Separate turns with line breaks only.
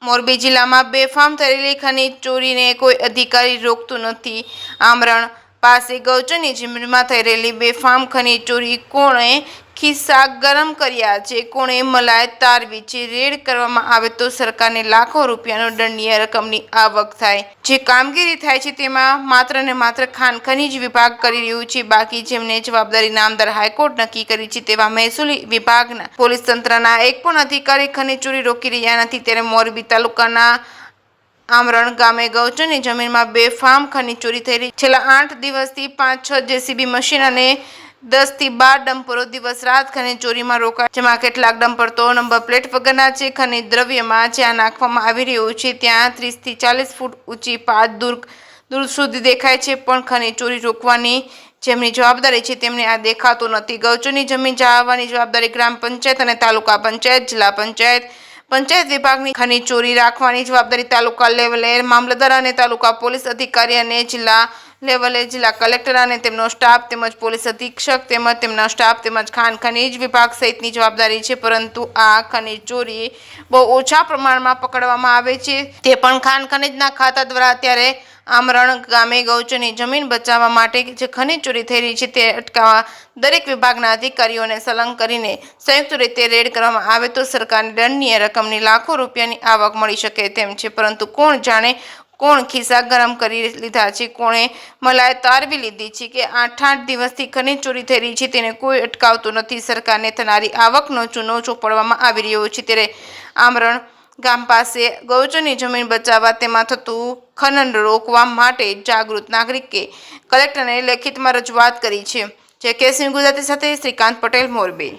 મોરબી જિલ્લામાં બેફામ થયેલી ખનીજ ચોરીને કોઈ અધિકારી રોકતું નથી। આમરણ પાસે ગૌચરની જમીનમાં થઈ રહેલી બેફામ ખનીજ ચોરી કોણે ખિસ્સા ગરમ કર્યા છે, કોણે મલાઈ તારવી છે? રેડ કરવામાં આવે તો સરકારને લાખો રૂપિયાનો દંડનીય રકમની આવક થાય। જે કામગીરી થાય છે તેમાં માત્ર ને માત્ર ખાણ ખનીજ વિભાગ કરી રહ્યું છે। બાકી જેમને જવાબદારી નામદાર હાઈકોર્ટ નક્કી કરી છે તેવા મહેસૂલી વિભાગના પોલીસ તંત્રના એક પણ અધિકારી ખનીજ ચોરી રોકી રહ્યા નથી। ત્યારે મોરબી તાલુકાના આમરણ ગામે ગૌચરની જમીનમાં બેફામ ખનીજ ચોરી થઈ રહી। છેલ્લા 8 દિવસથી 5-6 જેસીબી મશીન અને 10 થી 12 ડમ્પરો દિવસ રાત ખનીજ ચોરીમાં રોકાય, જેમાં કેટલાક ડમ્પર તો નંબર પ્લેટ વગરના છે। ખનીજ દ્રવ્યમાં જ્યાં નાખવામાં આવી રહ્યું છે ત્યાં 30 થી 40 ફૂટ ઊંચી પાત દૂર સુધી દેખાય છે, પણ ખનીજ ચોરી રોકવાની જેમની જવાબદારી છે તેમને આ દેખાતો નથી। ગૌચરની જમીન જાળવવાની જવાબદારી ગ્રામ પંચાયત અને તાલુકા પંચાયત, જિલ્લા પંચાયત વિભાગની ખનીજ ચોરી રાખવાની જવાબદારી તાલુકા લેવલે મામલતદાર અને તાલુકા પોલીસ અધિકારી અને જિલ્લા લેવલે જિલ્લા કલેક્ટર અને તેમનો સ્ટાફ તેમજ પોલીસ અધિક્ષક તેમજ તેમના સ્ટાફ તેમજ ખાણ ખનીજ વિભાગ સહિતની જવાબદારી છે। પરંતુ આ ખનીજ ચોરી બહુ ઓછા પ્રમાણમાં પકડવામાં આવે છે, તે પણ ખાણ ખનીજના ખાતા દ્વારા। અત્યારે આમરણ ગામે ગૌચરની જમીન બચાવવા માટે જે ખનીજ ચોરી થઈ રહી છે તે અટકાવવા દરેક વિભાગના અધિકારીઓને સલંગ કરીને સંયુક્ત રીતે રેડ કરવામાં આવે તો સરકારને દંડનીય રકમની લાખો રૂપિયાની આવક મળી શકે તેમ છે। પરંતુ કોણ જાણે કોણ ખિસ્સા ગરમ કરી લીધા છે, કોણે મલાઈ તારવી લીધી છે કે 8 દિવસથી ખનીજ ચોરી થઈ રહી છે તેને કોઈ અટકાવતું નથી। સરકારને થનારી આવકનો ચૂનો ચોપડવામાં આવી રહ્યો છે। ત્યારે આમરણ ગામ પાસે ગૌચરની જમીન બચાવવા તેમાં થતું ખનન રોકવા માટે જાગૃત નાગરિકે કલેક્ટરને લેખિતમાં રજૂઆત કરી છે। જે કેસની ગુજરાતી સાથે શ્રીકાંત પટેલ, મોરબી।